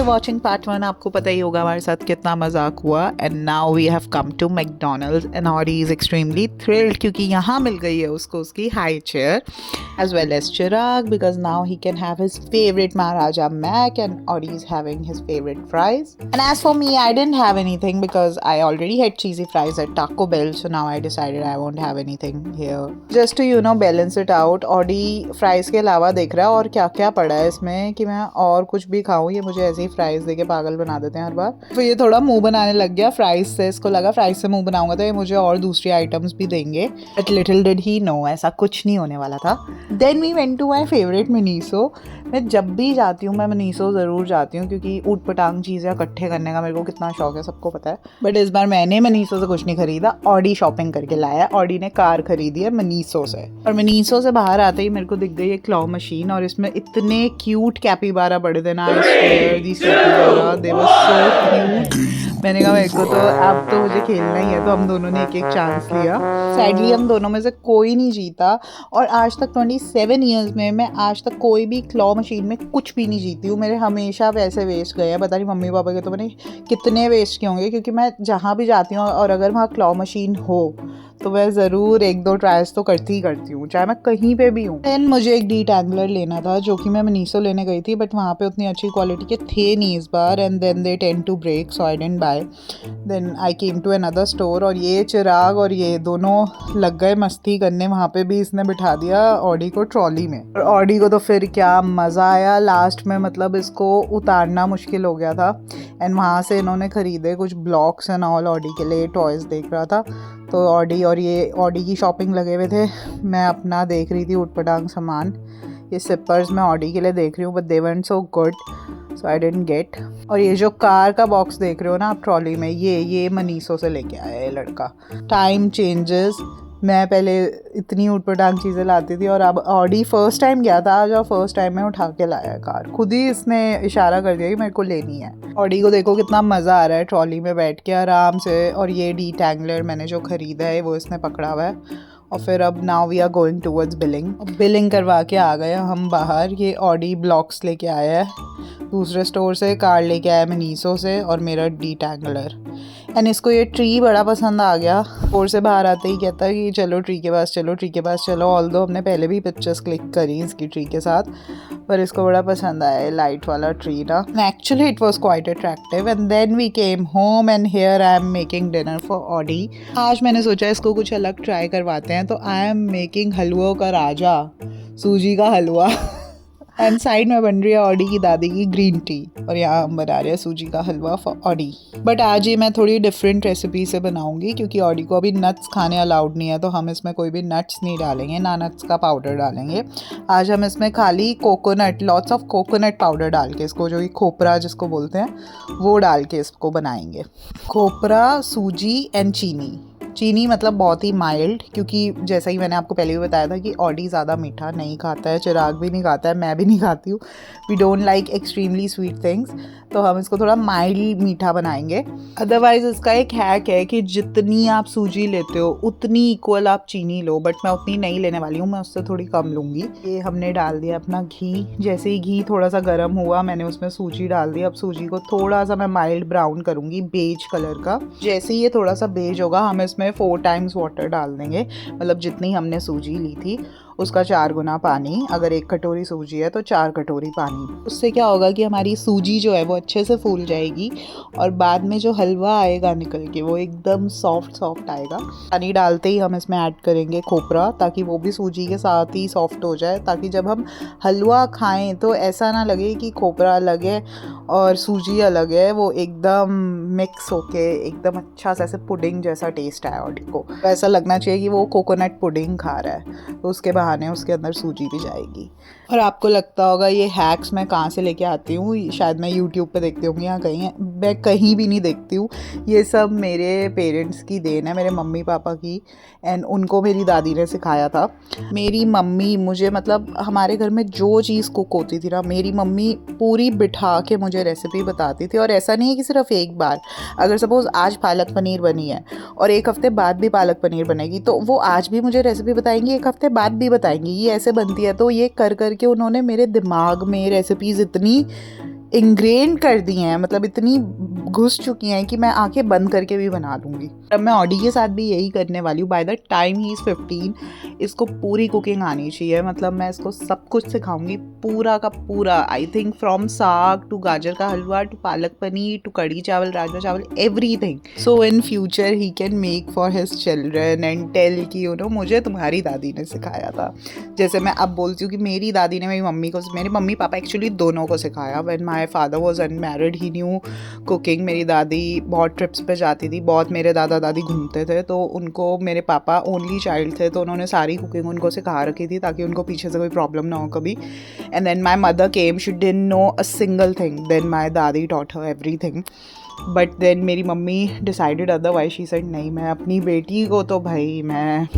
Watching part 1। आपको पता ही होगा हमारे साथ कितना मजाक हुआ। And now we have come to McDonald's and Audi is extremely thrilled क्योंकि यहाँ मिल गई है उसको उसकी high chair as well as Chirag because now he can have his favorite Maharaja Mac and Audi is having his favorite fries. And as for me, I didn't have anything because I already had cheesy fries at Taco Bell, so now I decided I won't have anything here. Just to balance it out, Audi fries के अलावा देख रहा है और क्या क्या पड़ा है इसमें कि मैं और कुछ भी खाऊं। ये मुझे ऐसे ही फ्राइज देके पागल बना देते हैं हर बार। तो ये थोड़ा मुंह बनाने लग गया फ्राइज से। इसको लगा फ्राइज से मुंह बनाऊंगा तो ये मुझे और दूसरी आइटम्स भी देंगे। But little did he know ऐसा कुछ नहीं होने वाला था। Then we went to my favourite Miniso. मैं जब भी जाती हूँ मैं मनीषो ज़रूर जाती हूँ क्योंकि ऊट पटांग चीज़ें इकट्ठे करने का मेरे को कितना शौक है, सबको पता है। बट इस बार मैंने मनीषो से कुछ नहीं खरीदा, ऑडी शॉपिंग करके लाया। ऑडी ने कार खरीदी है मनीषो से। और मनीषो से बाहर आते ही मेरे को दिख गई एक क्लॉ मशीन और इसमें इतने क्यूट कैपिबारा पड़े थे ना। दे वर सो क्यूट। मैंने कहा मेरे को तो अब तो मुझे खेलना ही है, तो हम दोनों ने एक एक चांस लिया। सैडली हम दोनों में से कोई नहीं जीता और आज तक 27 ईयर्स में मैं आज तक कोई भी क्लॉ मशीन में कुछ भी नहीं जीती हूँ। मेरे हमेशा पैसे वेस्ट गए हैं, पता नहीं मम्मी पापा के तो मैंने कितने वेस्ट किए होंगे क्योंकि मैं जहाँ भी जाती हूँ और अगर वहाँ क्लॉ मशीन हो तो मैं ज़रूर 1-2 ट्रायल्स तो करती ही करती हूँ, चाहे मैं कहीं पे भी हूँ। देन मुझे एक डीटैंगलर लेना था जो कि मैं मनीषो लेने गई थी, बट वहाँ पे उतनी अच्छी क्वालिटी के थे नहीं इस बार। And then they tend to break, so I didn't buy. Then I came to another store और ये चिराग और ये दोनों लग गए मस्ती करने। वहाँ पे भी इसने बिठा दिया ऑडी को ट्रॉली में और ऑडी को तो फिर क्या मज़ा आया। लास्ट में मतलब इसको उतारना मुश्किल हो गया था। एंड वहाँ से इन्होंने ख़रीदे कुछ ब्लॉक्स एंड ऑल ऑडी के लिए। टॉयज़ देख रहा था तो ऑडी और ये ऑडी की शॉपिंग लगे हुए थे, मैं अपना देख रही थी उटपटांग सामान। ये सिपर्स मैं ऑडी के लिए देख रही हूँ but they went so good so I didn't get. और ये जो कार का बॉक्स देख रहे हो ना आप ट्रॉली में, ये मनीषो से लेके आया है लड़का। Time changes. मैं पहले इतनी उटपटांग चीज़ें लाती थी और अब ऑडी फर्स्ट टाइम गया था आज और फर्स्ट टाइम में उठा के लाया है कार। खुद ही इसने इशारा कर दिया कि मेरे को लेनी है। ऑडी को देखो कितना मज़ा आ रहा है ट्रॉली में बैठ के आराम से। और ये डीटैंगलर मैंने जो ख़रीदा है वो इसने पकड़ा हुआ है। और फिर अब now we are going towards billing. Billing करवा के आ गए हम बाहर। ये ऑडी ब्लॉक्स लेके आया है दूसरे स्टोर से, कार लेके आया मनीषो से और मेरा डीटैंगलर। एंड इसको ये ट्री बड़ा पसंद आ गया। स्टोर से बाहर आते ही कहता है कि चलो ट्री के पास चलो, ट्री के पास चलो। ऑल्दो हमने पहले भी पिक्चर्स क्लिक करी इसकी ट्री के साथ, पर इसको बड़ा पसंद आया लाइट वाला ट्री ना। Actually it was quite attractive. And then we came home and here I am making dinner for Audi. आज मैंने सोचा इसको कुछ अलग ट्राई करवाते हैं, तो आई एम मेकिंग हलवों का राजा, सूजी का हलवा। एंड साइड में बन रही है ऑडी की दादी की ग्रीन टी और यहाँ हम बना रहे हैं सूजी का हलवा फॉर ऑडी। बट आज ये मैं थोड़ी डिफरेंट रेसिपी से बनाऊंगी क्योंकि ऑडी को अभी नट्स खाने अलाउड नहीं है, तो हम इसमें कोई भी नट्स नहीं डालेंगे, ना नट्स का पाउडर डालेंगे। आज हम इसमें खाली coconut, lots of coconut powder डाल के इसको, जो ये खोपरा जिसको बोलते हैं, वो डाल के इसको बनाएंगे। खोपरा, सूजी एंड चीनी मतलब बहुत ही माइल्ड, क्योंकि जैसा ही मैंने आपको पहले भी बताया था कि ऑडी ज़्यादा मीठा नहीं खाता है, चिराग भी नहीं खाता है, मैं भी नहीं खाती हूँ। We don't like extremely sweet things, तो हम इसको थोड़ा माइल्ड मीठा बनाएंगे। अदरवाइज़ इसका एक हैक है कि जितनी आप सूजी लेते हो उतनी इक्वल आप चीनी लो, बट मैं उतनी नहीं लेने वाली हूँ, मैं उससे थोड़ी कम लूँगी। ये हमने डाल दिया अपना घी। जैसे ही घी थोड़ा सा गर्म हुआ मैंने उसमें सूजी डाल दी। अब सूजी को थोड़ा सा मैं माइल्ड ब्राउन करूँगी, बेज कलर का। जैसे ही ये थोड़ा सा बेज होगा हम इसमें 4 टाइम्स वाटर डाल देंगे, मतलब जितनी हमने सूजी ली थी उसका 4 गुना पानी। अगर 1 कटोरी सूजी है तो 4 कटोरी पानी। उससे क्या होगा कि हमारी सूजी जो है वो अच्छे से फूल जाएगी और बाद में जो हलवा आएगा निकल के वो एकदम सॉफ्ट आएगा। पानी डालते ही हम इसमें ऐड करेंगे खोपरा, ताकि वो भी सूजी के साथ ही सॉफ्ट हो जाए, ताकि जब हम हलवा खाएं तो ऐसा ना लगे कि खोपरा अलग है और सूजी अलग है, वो एकदम मिक्स होके एकदम अच्छा सा ऐसे पुडिंग जैसा टेस्ट आया ऑडी को। ऐसा लगना चाहिए कि वो कोकोनट पुडिंग खा रहा है, तो उसके बहाने उसके अंदर सूजी भी जाएगी। और आपको लगता होगा ये हैक्स मैं कहाँ से लेके आती हूँ, शायद मैं यूट्यूब पे देखती हूँ या कहीं, मैं कहीं भी नहीं देखती हूँ। ये सब मेरे पेरेंट्स की देन है, मेरे मम्मी पापा की। एंड उनको मेरी दादी ने सिखाया था। मेरी मम्मी मुझे, मतलब हमारे घर में जो चीज़ कुक होती थी ना, मेरी मम्मी पूरी बिठा के मुझे रेसिपी बताती थी। और ऐसा नहीं है कि सिर्फ एक बार, अगर सपोज़ आज पालक पनीर बनी है और 1 हफ्ते बाद भी पालक पनीर बनेगी, तो वो आज भी मुझे रेसिपी बताएंगी, 1 हफ्ते बाद भी बताएंगी ये ऐसे बनती है। तो ये कर करके उन्होंने मेरे दिमाग में रेसिपीज़ इतनी इंग्रेन कर दी हैं, मतलब इतनी घुस चुकी हैं कि मैं आंखें बंद करके भी बना लूँगी। अब मैं ऑडी के साथ भी यही करने वाली हूँ। By the time he is 15 इसको पूरी कुकिंग आनी चाहिए, मतलब मैं इसको सब कुछ सिखाऊंगी, पूरा का पूरा। आई थिंक फ्रॉम साग टू गाजर का हलवा टू पालक पनीर टू कढ़ी चावल, राजमा चावल, everything. So in future he can make for his children and tell कि यू नो मुझे तुम्हारी दादी ने सिखाया था। जैसे मैं अब बोलती हूँ कि मेरी दादी ने मेरी मम्मी पापा एक्चुअली दोनों को सिखाया। When my father was unmarried he new cooking. मेरी दादी बहुत ट्रिप्स पे जाती थी, बहुत मेरे दादा दादी घूमते थे, तो उनको, मेरे पापा ओनली चाइल्ड थे तो उन्होंने सारी कुकिंग उनको सिखा रखी थी ताकि उनको पीछे से कोई प्रॉब्लम ना हो कभी। And then my mother came, she didn't know a single thing, then my दादी taught her everything. But then मेरी मम्मी डिसाइडेड अदरवाइज, शी सेड नहीं, मैं अपनी बेटी को तो भाई मैं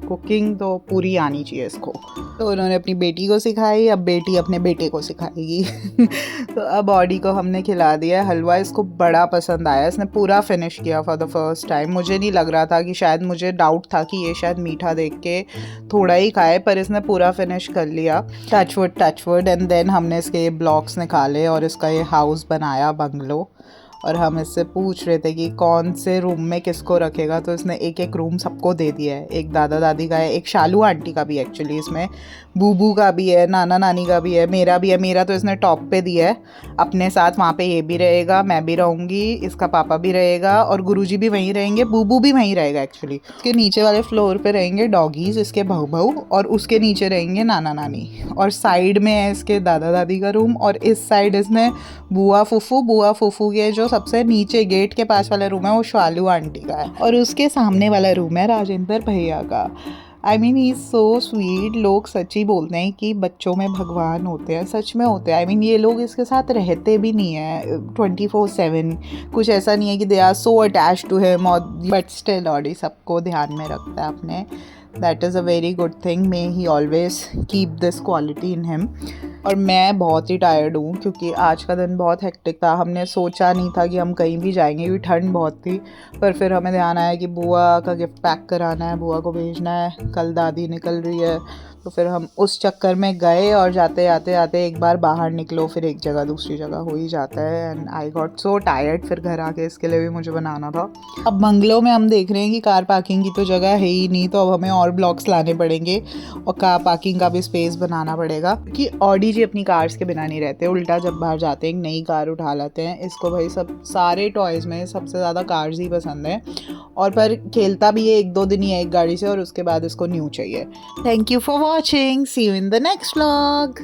कुकिंग तो पूरी आनी चाहिए इसको। तो उन्होंने अपनी बेटी को सिखाई, अब बेटी अपने बेटे को सिखाएगी। तो अब ऑडी को हमने खिला दिया हलवा, इसको बड़ा पसंद आया, इसने पूरा फिनिश किया फॉर द फर्स्ट टाइम। मुझे नहीं लग रहा था कि, शायद मुझे डाउट था कि ये शायद मीठा देख के थोड़ा ही खाए, पर इसने पूरा फिनिश कर लिया। Touch wood. एंड देन हमने इसके ब्लॉक्स निकाले और इसका ये हाउस बनाया, बंगलो। और हम इससे पूछ रहे थे कि कौन से रूम में किसको रखेगा, तो इसने एक एक रूम सबको दे दिया है। एक दादा दादी का है, एक शालू आंटी का भी, एक्चुअली इसमें बूबू का भी है, नाना नानी का भी है, मेरा भी है। मेरा तो इसने टॉप पे दिया है अपने साथ, वहाँ पे ये भी रहेगा, मैं भी रहूँगी, इसका पापा भी रहेगा और गुरुजी भी वहीं रहेंगे, बूबू भी वहीं रहेगा एक्चुअली। उसके नीचे वाले फ्लोर पे रहेंगे डॉगीज, इसके बहू बहू, और उसके नीचे रहेंगे नाना नानी। और साइड में है इसके दादा दादी का रूम, और इस साइड इसने बुआ फूफू के जो सबसे नीचे गेट के पास वाला रूम है वो शालू आंटी का है, और उसके सामने वाला रूम है राजेंद्र भैया का। I mean he is so sweet. लोग सच्ची बोलते हैं कि बच्चों में भगवान होते हैं, सच में होते हैं। आई मीन ये लोग इसके साथ रहते भी नहीं है 24/7, कुछ ऐसा नहीं है कि they are so attached to him, और बट स्टिल ऑडी सबको ध्यान में रखता है अपने। That is a very good thing, may he always keep this quality in him. और मैं बहुत ही टायर्ड हूँ क्योंकि आज का दिन बहुत हेक्टिक था। हमने सोचा नहीं था कि हम कहीं भी जाएंगे क्योंकि ठंड बहुत थी, पर फिर हमें ध्यान आया कि बुआ का गिफ्ट पैक कराना है, बुआ को भेजना है, कल दादी निकल रही है, तो फिर हम उस चक्कर में गए। और जाते आते एक बार बाहर निकलो फिर एक जगह दूसरी जगह हो ही जाता है। And I got so tired, फिर घर आके इसके लिए भी मुझे बनाना था। अब बंगलो में हम देख रहे हैं कि कार पार्किंग की तो जगह है ही नहीं, तो अब हमें और ब्लॉक्स लाने पड़ेंगे और कार पार्किंग का भी स्पेस बनाना पड़ेगा, क्योंकि ऑडी जी अपनी कार्स के बिना नहीं रहते, उल्टा जब बाहर जाते हैं एक नई कार उठा लाते हैं। इसको भाई सब सारे टॉयज़ में सबसे ज़्यादा कार्स ही पसंद है, और पर खेलता भी है 1-2 दिन ही है एक गाड़ी से, और उसके बाद इसको न्यू चाहिए। Thank you for watching, see you in the next vlog.